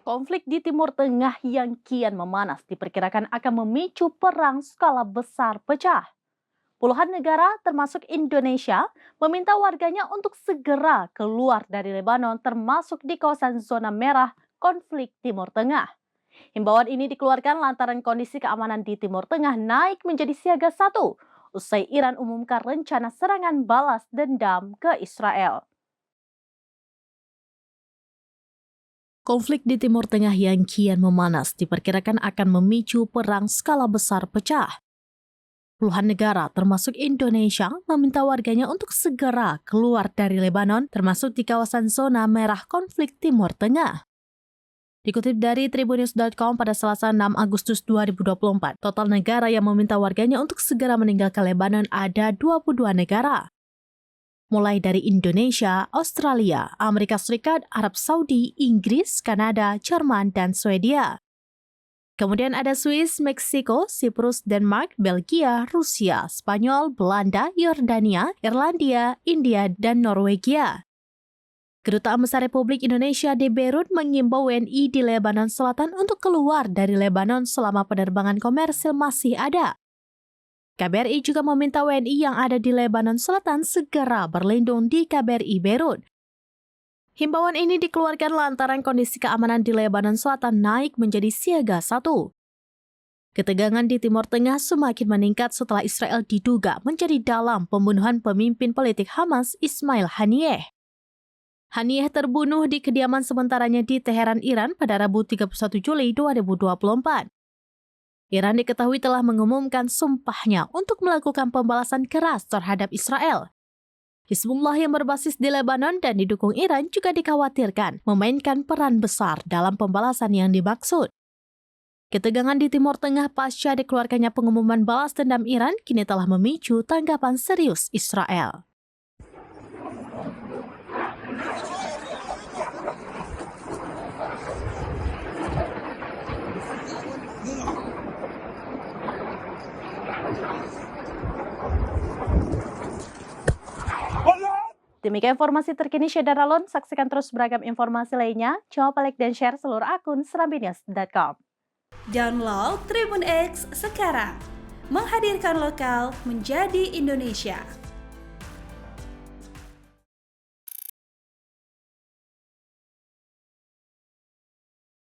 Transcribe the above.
Konflik di Timur Tengah yang kian memanas diperkirakan akan memicu perang skala besar pecah. Puluhan negara termasuk Indonesia meminta warganya untuk segera keluar dari Lebanon termasuk di kawasan zona merah konflik Timur Tengah. Himbauan ini dikeluarkan lantaran kondisi keamanan di Timur Tengah naik menjadi siaga satu usai Iran umumkan rencana serangan balas dendam ke Israel. Konflik di Timur Tengah yang kian memanas diperkirakan akan memicu perang skala besar pecah. Puluhan negara termasuk Indonesia meminta warganya untuk segera keluar dari Lebanon termasuk di kawasan zona merah konflik Timur Tengah. Dikutip dari Tribunnews.com pada Selasa 6 Agustus 2024, total negara yang meminta warganya untuk segera meninggalkan Lebanon ada 22 negara. Mulai dari Indonesia, Australia, Amerika Serikat, Arab Saudi, Inggris, Kanada, Jerman, dan Swedia. Kemudian ada Swiss, Meksiko, Siprus, Denmark, Belgia, Rusia, Spanyol, Belanda, Yordania, Irlandia, India, dan Norwegia. Kedutaan Besar Republik Indonesia di Beirut mengimbau WNI di Lebanon Selatan untuk keluar dari Lebanon selama penerbangan komersil masih ada. KBRI juga meminta WNI yang ada di Lebanon Selatan segera berlindung di KBRI Beirut. Himbauan ini dikeluarkan lantaran kondisi keamanan di Lebanon Selatan naik menjadi siaga satu. Ketegangan di Timur Tengah semakin meningkat setelah Israel diduga menjadi dalam pembunuhan pemimpin politik Hamas Ismail Haniyeh. Haniyeh terbunuh di kediaman sementaranya di Teheran, Iran pada Rabu 31 Juli 2024. Iran diketahui telah mengumumkan sumpahnya untuk melakukan pembalasan keras terhadap Israel. Hizbullah yang berbasis di Lebanon dan didukung Iran juga dikhawatirkan memainkan peran besar dalam pembalasan yang dimaksud. Ketegangan di Timur Tengah pasca dikeluarkannya pengumuman balas dendam Iran kini telah memicu tanggapan serius Israel. Demikian informasi terkini Syedar Alon. Saksikan terus beragam informasi lainnya. Jangan lupa like dan share seluruh akun serambinews.com. Download Tribun X sekarang. Menghadirkan lokal menjadi Indonesia.